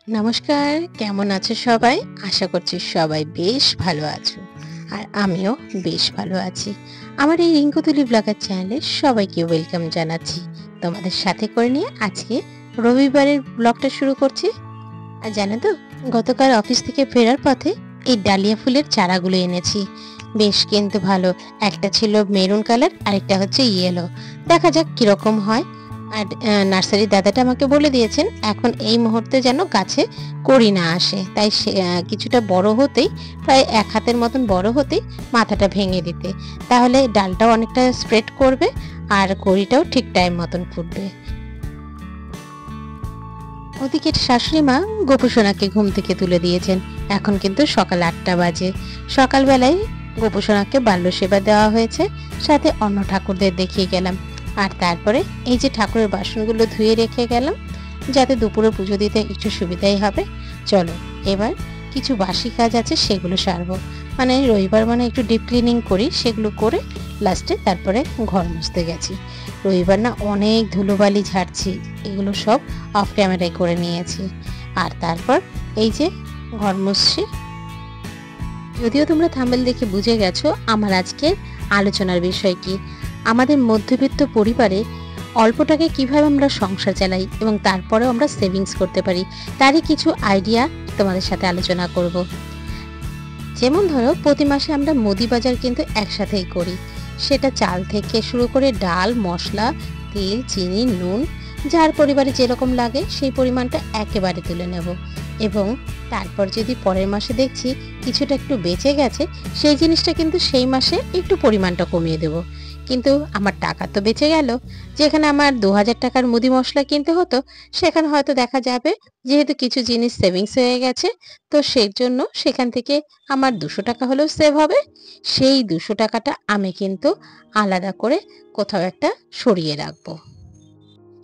নমস্কার, কেমন আছো সবাই? আশা করছি সবাই বেশ ভালো আছো। আর আমিও বেশ ভালো আছি। আমার এই রিঙ্কুতুলি ব্লগার চ্যানেলে সবাইকে ওয়েলকাম জানাচ্ছি। তোমাদের সাথে করে নিয়ে আজকে রবিবারের ব্লগটা শুরু করছি। আর জানো তো, গতকাল অফিস থেকে ফেরার পথে এই ডালিয়া ফুলের চারাগুলো এনেছি। বেশ কিন্তু ভালো। একটা ছিল মেরুন কালার, আরেকটা হচ্ছে ইয়েলো। দেখা যাক কিরকম হয়। আর নার্সারির দাদাটা আমাকে বলে দিয়েছেন এখন এই মুহূর্তে যেন গাছে কড়ি না আসে, তাই কিছুটা বড় হতেই, প্রায় এক হাতের মতন বড় হতেই মাথাটা ভেঙে দিতে, তাহলে ডালটাও অনেকটা স্প্রেড করবে আর কড়িটাও ঠিক টাইম মতন ফুটবে। ওদিকে শাশুড়ি মা গোপুসোনাকে ঘুম থেকে তুলে দিয়েছেন। এখন কিন্তু সকাল 8টা বাজে। সকালবেলায় গোপুসোনাকে বাল্য সেবা দেওয়া হয়েছে, সাথে অন্য ঠাকুরদের দেখিয়ে গেলাম। আর তারপরে এই যে ঠাকুরের বাসনগুলো ধুয়ে রেখে গেলাম, যাতে দুপুরে পুজো দিতে একটু সুবিধাই হবে। চলো এবার কিছু বাসি কাজ আছে সেগুলো সারবো, মানে রবিবার মানে একটু ডিপ ক্লিনিং করি, সেগুলো করে লাস্টে তারপরে ঘর মুছতে গেছি। রবিবার না অনেক ধুলোবালি ঝাড়ছি, এগুলো সব অফ ক্যামেরায় করে নিয়েছি। আর তারপর এই যে ঘর মুছছি। যদিও তোমরা থাম্বনেল দেখে বুঝে গেছো আমার আজকের আলোচনার বিষয় কি। আমাদের মধ্যবিত্ত পরিবারে অল্প টাকায় কীভাবে আমরা সংসার চালাই এবং তারপরেও আমরা সেভিংস করতে পারি, তারই কিছু আইডিয়া তোমাদের সাথে আলোচনা করব। যেমন ধরো, প্রতি মাসে আমরা মুদি বাজার কিন্তু একসাথেই করি। সেটা চাল থেকে শুরু করে ডাল, মশলা, তেল, চিনি, নুন, যার পরিবারে যেরকম লাগে সেই পরিমাণটা একেবারে তুলে নেব। এবং তারপর যদি পরের মাসে দেখছি কিছুটা একটু বেঁচে গেছে, সেই জিনিসটা কিন্তু সেই মাসে একটু পরিমাণটা কমিয়ে দেব। কিন্তু আমার টাকা তো বেঁচে গেল। যেখানে আমার 2000 টাকার মুদি মশলা কিনতে হতো, সেখানে হয়তো দেখা যাবে যেহেতু কিছু জিনিস সেভিংস হয়ে গেছে, তো সেই জন্য সেখান থেকে আমার 200 টাকা হলেও সেভ হবে। সেই 200 টাকাটা আমি কিন্তু আলাদা করে কোথাও একটা সরিয়ে রাখবো।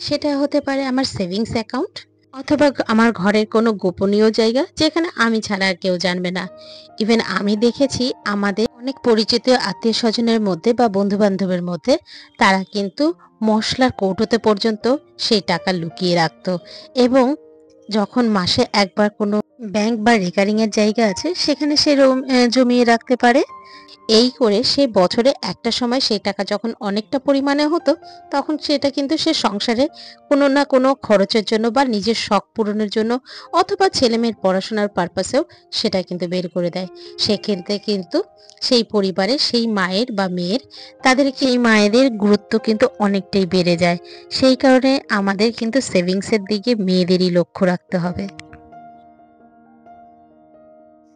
সেটা হতে পারে আমার সেভিংস অ্যাকাউন্ট, অথবা আমার ঘরের কোনো গোপনীয় জায়গা যেখানে আমি ছাড়া আর কেউ জানবে না। ইভেন আমি দেখেছি আমাদের অনেক পরিচিত আত্মীয় স্বজনের মধ্যে বা বন্ধু বান্ধবের মধ্যে তারা কিন্তু মশলার কৌটোতে পর্যন্ত সেই টাকা লুকিয়ে রাখতো। এবং যখন মাসে একবার কোনো ব্যাংক বা রেকারিং এর জায়গা আছে সেখানে সে জমিয়ে রাখতে পারে। এই করে সে বছরে একটা সময় সেই টাকা যখন অনেকটা পরিমাণে হতো, তখন সেটা কিন্তু সে সংসারে কোনো না কোনো খরচের জন্য বা নিজের শখ পূরণের জন্য অথবা ছেলেমেয়ের পড়াশোনার পারপাসেও সেটা কিন্তু বের করে দেয়। সেক্ষেত্রে কিন্তু সেই পরিবারে সেই মায়ের বা মেয়ের, তাদেরকে এই মায়েদের গুরুত্ব কিন্তু অনেকটাই বেড়ে যায়। সেই কারণে আমাদের কিন্তু সেভিংসের দিকে মেয়েদেরই লক্ষ্য রাখতে হবে।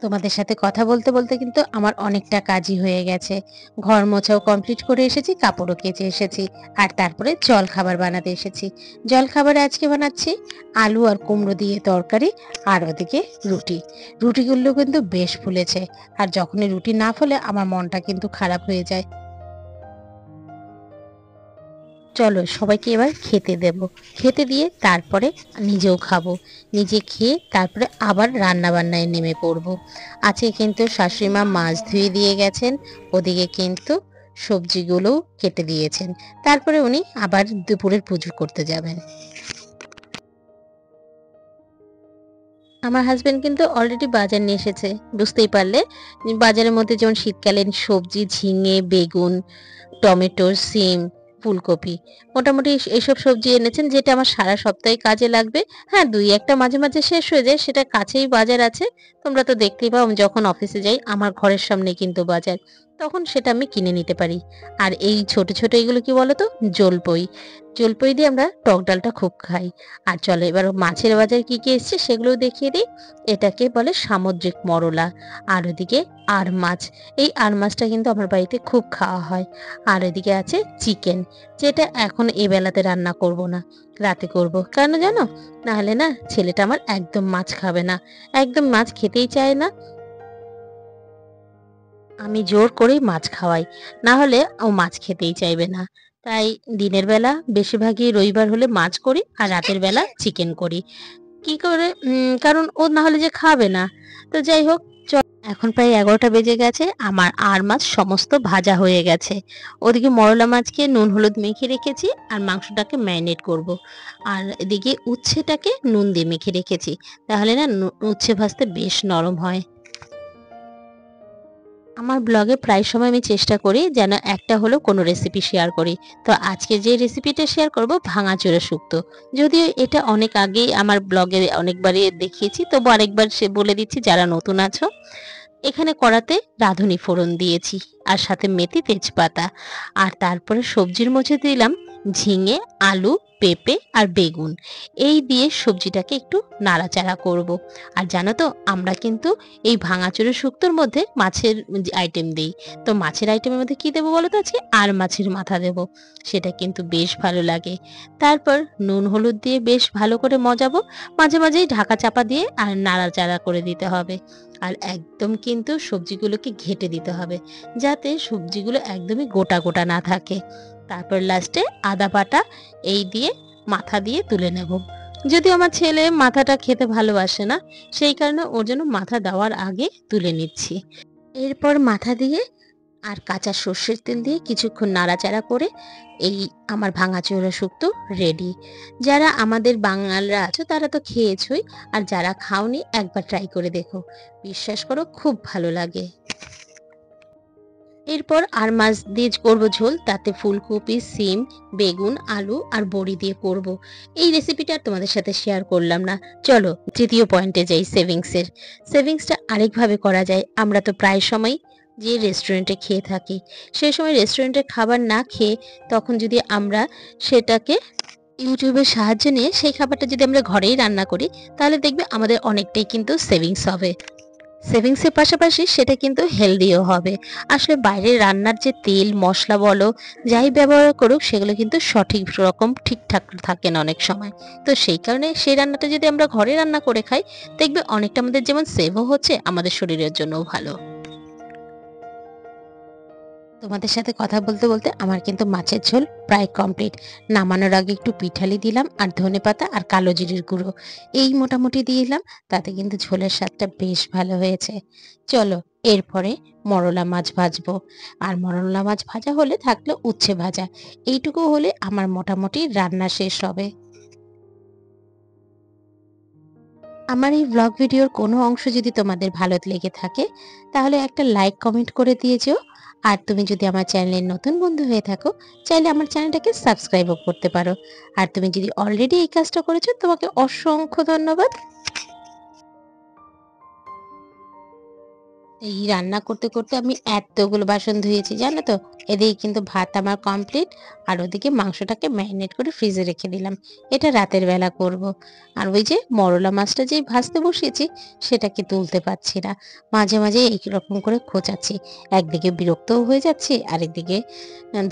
তোমাদের সাথে কথা বলতে বলতে কিন্তু আমার অনেকটা কাজই হয়ে গেছে। ঘর মোছাও কমপ্লিট করে এসেছি, কাপড়ও কেচে এসেছি, আর তারপরে জল খাবার বানাতে এসেছি। জল খাবারে আজকে বানাচ্ছি আলু আর কুমড়ো দিয়ে তরকারি, আর ওদিকে রুটি। রুটিগুলো কিন্তু বেশ ফুলেছে, আর যখনই রুটি না ফলে আমার মনটা কিন্তু খারাপ হয়ে যায়। চলো সবাইকে এবার খেতে দেব। খেতে দিয়ে তারপরে নিজেও খাবো। নিজে খেয়ে তারপরে আবার রান্না বান্নায় নেমে পড়ব। আজকে কিন্তু শাশুড়ি মা মাছ ধুয়ে দিয়ে গেছেন, ওদিকে কিন্তু সবজিগুলোও কেটে দিয়েছেন। তারপরে উনি আবার দুপুরের পুজো করতে যাবেন। আমার হাজবেন্ড কিন্তু অলরেডি বাজার নিয়ে এসেছে, বুঝতেই পারলে। বাজারের মধ্যে যেমন শীতকালীন সবজি, ঝিঙে, বেগুন, টমেটো, সিম, ফুলকপি, মোটামুটি এসব সবজি এনেছেন, যেটা আমার সারা সপ্তাহে কাজে লাগবে। হ্যাঁ, দুই একটা মাঝে মাঝে শেষ হয়ে যায়, সেটা কাছেই বাজার আছে। তোমরা তো দেখতেই পাও, আমি যখন অফিসে যাই আমার ঘরের সামনে কিন্তু বাজার, তখন সেটা আমি কিনে নিতে পারি। আর এই ছোট ছোট এগুলো কি বলতো, জলপই। জলপই দিয়ে আমরা টক ডালটা খুব খাই। আর চলো এবার মাছের বাজারে কি কি এসছে সেগুলোও দেখিয়ে দিই। এটাকে বলে সামুদ্রিক মরলা। আর ওদিকে আর মাছ। এই আর মাছটা কিন্তু আমার বাড়িতে খুব খাওয়া হয়। আর এদিকে আছে চিকেন, যেটা এখন এ বেলাতে রান্না করব না, রাতে করব। কেন জানো? নাহলে না ছেলেটা আমার একদম মাছ খাবে না, একদম মাছ খেতেই চায় না। আমি জোর করেই মাছ খাওয়াই, না হলে ও মাছ খেতেই চাইবে না। তাই দিনের বেলা বেশিরভাগই রবিবার হলে মাছ করি, আর রাতের বেলা চিকেন করি। কি করে, কারণ ও না হলে যে খাবে না। তো যাই হোক, এখন প্রায় 11টা বেজে গেছে, আমার আর মাছ সমস্ত ভাজা হয়ে গেছে। ওদিকে মরলা মাছকে নুন হলুদ মেখে রেখেছি আর মাংসটাকে ম্যারিনেট করব। আর এদিকে উচ্ছেটাকে নুন দিয়ে মেখে রেখেছি, তাহলে না উচ্ছে ভাজতে বেশ নরম হয়। আমার ব্লগে প্রায় সময় আমি চেষ্টা করি যেন একটা হলেও কোনো রেসিপি শেয়ার করি। তো আজকে যে রেসিপিটা শেয়ার করব ভাঙাচোরা শুক্তো। যদিও এটা অনেক আগেই আমার ব্লগে অনেকবারই দেখিয়েছি, তবু আরেকবার বলে দিচ্ছি যারা নতুন আছো। এখানে কড়াতে রাঁধুনি ফোড়ন দিয়েছি আর সাথে মেথি তেজপাতা, আর তারপরে সবজির মধ্যে দিলাম ঝিঙে, আলু, পেঁপে আর বেগুন। এই দিয়ে সবজিটাকে একটু নাড়াচাড়া করব। আর জানো তো আমরা কিন্তু এই ভাঙাচোরা শুক্তোর মধ্যে মাছের আইটেম দিই। তো মাছের আইটেমের মধ্যে কি দেবো বলো তো আজকে? আর মাছের মাথা দেব। সেটা কিন্তু বেশ ভালো লাগে। তারপর নুন হলুদ দিয়ে বেশ ভালো করে মজাবো, মাঝে মাঝেই ঢাকা চাপা দিয়ে আর নাড়াচাড়া করে দিতে হবে। আর একদম কিন্তু সবজিগুলোকে ঘেঁটে দিতে হবে, যাতে সবজিগুলো একদমই গোটা গোটা না থাকে। তারপর লাস্টে আদা বাটা এই দিয়ে মাথা দিয়ে তুলে নেব। যদিও আমার ছেলে মাথাটা খেতে ভালোবাসে না, সেই কারণে ওর জন্য মাথা দেওয়ার আগে তুলে নিচ্ছি। এরপর মাথা দিয়ে আর কাঁচা সর্ষের তেল দিয়ে কিছুক্ষণ নাড়াচাড়া করে এই আমার ভাঙাচোরা শুক্তো রেডি। যারা আমাদের বাঙালরা আছো তারা তো খেয়েছই, আর যারা খাওনি একবার ট্রাই করে দেখো, বিশ্বাস করো খুব ভালো লাগে। এরপর আর মাছ দিয়ে করবো ঝোল, তাতে ফুলকপি, সিম, বেগুন, আলু আর বড়ি দিয়ে করব। এই রেসিপিটা আর তোমাদের সাথে শেয়ার করলাম না। চলো তৃতীয় পয়েন্টে যাই, সেভিংসের। সেভিংসটা আরেকভাবে করা যায়। আমরা তো প্রায় সময় যে রেস্টুরেন্টে খেয়ে থাকি, সেই সময় রেস্টুরেন্টের খাবার না খেয়ে তখন যদি আমরা সেটাকে ইউটিউবের সাহায্য নিয়ে সেই খাবারটা যদি আমরা ঘরেই রান্না করি, তাহলে দেখবে আমাদের অনেকটাই কিন্তু সেভিংস হবে। সেভিংসের পাশাপাশি সেটা কিন্তু হেলদিও হবে। আসলে বাইরের রান্নার যে তেল মশলা বলো যাই ব্যবহার করুক, সেগুলো কিন্তু সঠিক রকম ঠিকঠাক থাকে না অনেক সময়। তো সেই কারণে সেই রান্নাটা যদি আমরা ঘরে রান্না করে খাই, দেখবে অনেকটা আমাদের যেমন সেভও হচ্ছে, আমাদের শরীরের জন্যও ভালো। তোমাদের সাথে কথা বলতে বলতে আমার কিন্তু মাছের ঝোল প্রায় কমপ্লিট। নামানোর আগে একটু পিঠালি দিলাম আর ধনেপাতা আর কালো জিরের গুঁড়ো এই মোটামুটি দিলাম, তাতে কিন্তু ঝোলের স্বাদটা বেশ ভালো হয়েছে। চলো এরপরে মরলা মাছ ভাজবো। আর মরলা মাছ ভাজা হলে থাকলো উচ্ছে ভাজা। এইটুকু হলে আমার মোটামুটি রান্না শেষ হবে। আমার এই ব্লগ ভিডিওর কোনো অংশ যদি তোমাদের ভালো লেগে থাকে, তাহলে একটা লাইক কমেন্ট করে দিয়ে যেও। আর তুমি যদি আমার চ্যানেলের নতুন বন্ধু হয়ে থাকো, চাইলে আমার চ্যানেলটাকে সাবস্ক্রাইবও করতে পারো। আর তুমি যদি অলরেডি এই কাজটা করেছো, তোমাকে অসংখ্য ধন্যবাদ। এই রান্না করতে করতে আমি এতগুলো বাসন ধুয়েছি জানো তো। এদিকে কিন্তু ভাত আমার কমপ্লিট, আর ওদিকে মাংসটাকে ম্যারিনেট করে ফ্রিজে রেখে দিলাম, এটা রাতের বেলা করব। আর ওই যে মরলা মাছটা যেই ভাজতে বসিয়েছি, সেটাকে তুলতে পারছি না। মাঝে মাঝে এইরকম করে খোঁচাচ্ছি, একদিকে বিরক্তও হয়ে যাচ্ছি, আরেকদিকে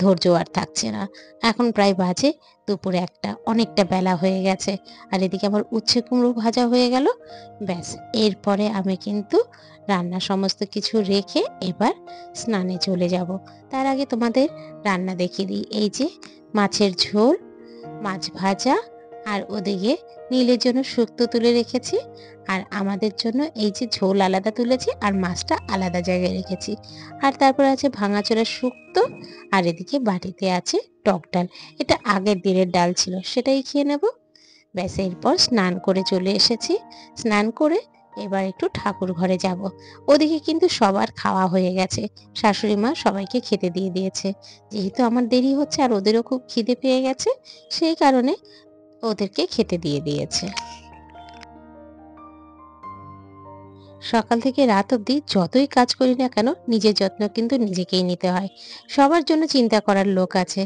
ধৈর্য আর থাকছে না। এখন প্রায় বাজে দুপুরে একটা, অনেকটা বেলা হয়ে গেছে। আর এদিকে আমার উচ্ছে কুমড়ো ভাজা হয়ে গেল। ব্যাস, এরপরে আমি কিন্তু রান্না সমস্ত কিছু রেখে এবার স্নানে চলে যাব। তার আগে তোমাদের রান্না দেখিয়ে দিই। এই যে মাছের ঝোল, মাছ ভাজা, আর ওদিকে নীলের জন্য শুক্তো তুলে রেখেছি। আর আমাদের জন্য এই যে ঝোল আলাদা তুলেছি আর মাছটা আলাদা জায়গায় রেখেছি। আর তারপর আছে ভাঙাচোরা শুক্তো, আর এদিকে বাটিতে আছে টক ডাল। এটা আগের দিনের ডাল ছিল, সেটাই খেয়ে নেব। ব্যাস, এরপর স্নান করে চলে এসেছি। স্নান করে এবার একটু ঠাকুর ঘরে যাব। ওদিকে কিন্তু সবার খাওয়া হয়ে গেছে, শাশুড়ি মা সবাইকে খেতে দিয়ে দিয়েছে। যেহেতু আমার দেরি হচ্ছে আর ওদেরও খুব খিদে পেয়ে গেছে, সেই কারণে ওদেরকে খেতে দিয়ে দিয়েছে। সকাল থেকে রাত অবধি যতই কাজ করি না কেন, নিজের যত্ন কিন্তু নিজেকেই নিতে হয়। সবার জন্য চিন্তা করার লোক আছে,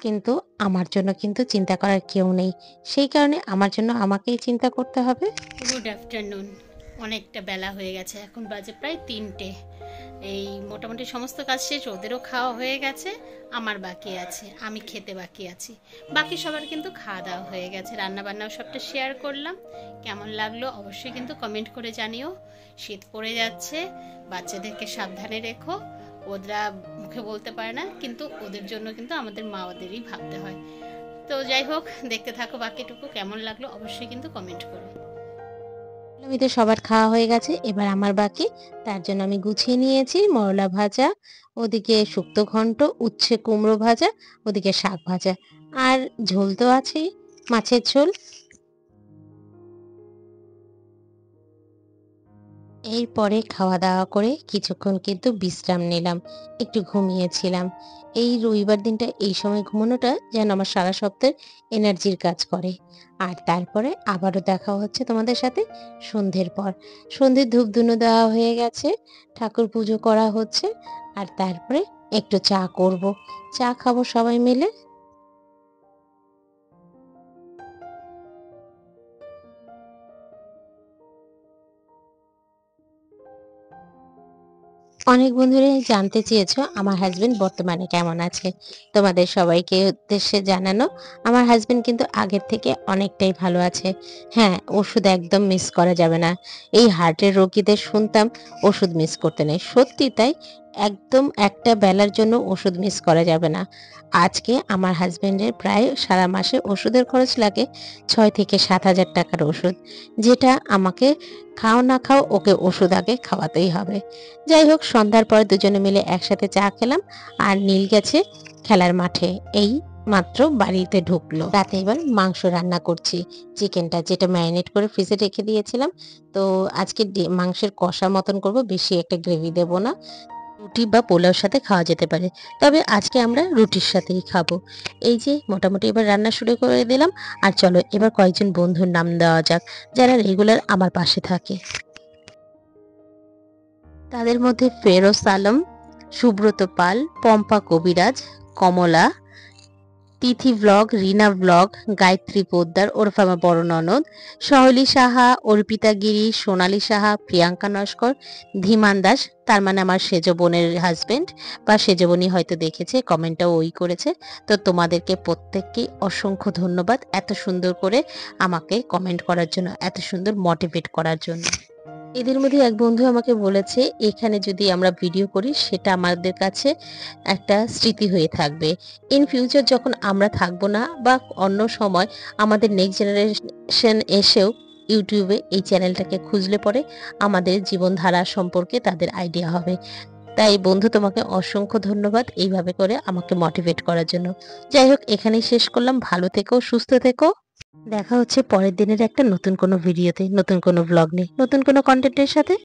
কিন্তু আমার জন্য কিন্তু চিন্তা করার কেউ নেই। সেই কারণে আমার জন্য আমাকেই চিন্তা করতে হবে। Good afternoon. অনেকটা বেলা হয়ে গেছে, এখন বাজে প্রায় 3টে। এই মোটামুটি সমস্ত কাজ শেষ, ওদেরও খাওয়া হয়ে গেছে, আমার বাকি আছে, আমি খেতে বাকি আছি। বাকি সবার কিন্তু খাওয়া দাওয়া হয়ে গেছে, রান্না বান্নাও সবটা শেয়ার করলাম। কেমন লাগলো অবশ্যই কিন্তু কমেন্ট করে জানিও। শীত পড়ে যাচ্ছে, বাচ্চাদেরকে সাবধানে রেখো। ওরা মুখে বলতে পারে না, কিন্তু ওদের জন্য কিন্তু আমাদের মাওদেরই ভাবতে হয়। তো যাই হোক, দেখতে থাকো বাকিটুকু। কেমন লাগলো অবশ্যই কিন্তু কমেন্ট করো। আমি তো সবার খাওয়া হয়ে গেছে, এবার আমার বাকি। তার জন্য আমি গুছিয়ে নিয়েছি মরলা ভাজা, ওদিকে শুক্তো ঘন্ট, উচ্ছে কুমড়ো ভাজা, ওদিকে শাক ভাজা, আর ঝোল তো আছেই, মাছের ঝোল। এরপরে খাওয়া-দাওয়া করে কিছুক্ষণ কিন্তু বিশ্রাম নিলাম। একটু ঘুমিয়েছিলাম। এই রবিবার দিনটা এই সময় ঘুমানোটা যেন আমার সারা সপ্তাহের এনার্জির কাজ করে। আর তারপরে আবারও দেখা হচ্ছে তোমাদের সাথে সন্ধ্যের পর। সন্ধ্যের ধূপ-ধুনো দেওয়া হয়ে গেছে, ঠাকুর পুজো করা হচ্ছে, আর তারপরে একটু চা করব। চা খাবো সবাই মিলে। অনেক বন্ধুরাই জানতে চেয়েছো আমার হাসবেন্ড বর্তমানে কেমন আছে। তোমাদের সবাইকে উদ্দেশ্যে জানানো, আমার হাসবেন্ড কিন্তু আগের থেকে অনেকটাই ভালো আছে। হ্যাঁ, ওষুধ একদম মিস করা যাবে না। এই হার্টের রোগীদের শুনতাম ওষুধ মিস করতে নেই। সত্যি তাই, একদম একটা বেলার জন্য ওষুধ মিস করা যাবে না। আজকে আমার হাসবেন্ডের প্রায় সারা মাসে ওষুধের খরচ লাগে ৬ থেকে ৭,০০০ টাকার ওষুধ। যেটা আমাকে খাও না খাও ওকে ওষুধ আগে খাওয়াতেই হবে। যাই হোক, সন্ধ্যার পর দুজনে মিলে একসাথে চা খেলাম, আর নীল গেছে খেলার মাঠে। এই মাত্র বাড়িতে ঢুকলো। রাতে এবার মাংস রান্না করছি, চিকেনটা যেটা ম্যারিনেট করে ফ্রিজে রেখে দিয়েছিলাম। তো আজকে মাংসের কষা মতন করব, বেশি একটা গ্রেভি দেব না। রুটি বা পোলাওর সাথে খাওয়া যেতে পারে, তবে আজকে আমরা রুটির সাথেই খাবো। এই যে মোটামুটি এবার রান্না শুরু করে দিলাম। আর চলো এবার কয়েকজন বন্ধুর নাম দেওয়া যাক, যারা রেগুলার আমার পাশে থাকে। তাদের মধ্যে ফেরোজ আলম, সুব্রত পাল, পম্পা কবিরাজ, কমলা, তিথি ব্লগ, রিনা ব্লগ, গায়ত্রী পোদ্দার ওরফে আমার বড় ননদ, সহলী সাহা, অর্পিতা গিরি, সোনালী সাহা, প্রিয়াঙ্কা নস্কর, ধীমান দাস, তার মানে আমার সেজ বোনের হাজবেন্ড, বা সেজ বোনই হয়তো দেখেছে, কমেন্টটাও ওই করেছে। তো তোমাদেরকে প্রত্যেককেই অসংখ্য ধন্যবাদ এত সুন্দর করে আমাকে কমেন্ট করার জন্য, এত সুন্দর মোটিভেট করার জন্য। এদের মধ্যে এক বন্ধু আমাকে বলেছে, এখানে যদি আমরা ভিডিও করি সেটা আমাদের কাছে একটা স্মৃতি হয়ে থাকবে। ইন ফিউচার যখন আমরা থাকবো না, বা অন্য সময় আমাদের নেক্সট জেনারেশন এসেও ইউটিউবে এই চ্যানেলটাকে খুঁজলে পরে আমাদের জীবনধারা সম্পর্কে তাদের আইডিয়া হবে। তাই বন্ধু, তোমাকে অসংখ্য ধন্যবাদ এইভাবে করে আমাকে মোটিভেট করার জন্য। যাই হোক, এখানেই শেষ করলাম। ভালো থেকো, সুস্থ থেকো। দেখা হচ্ছে পরের দিনের একটা নতুন কোনো ভিডিওতে, নতুন কোনো ব্লগ নিয়ে, নতুন কোনো কন্টেন্টের সাথে।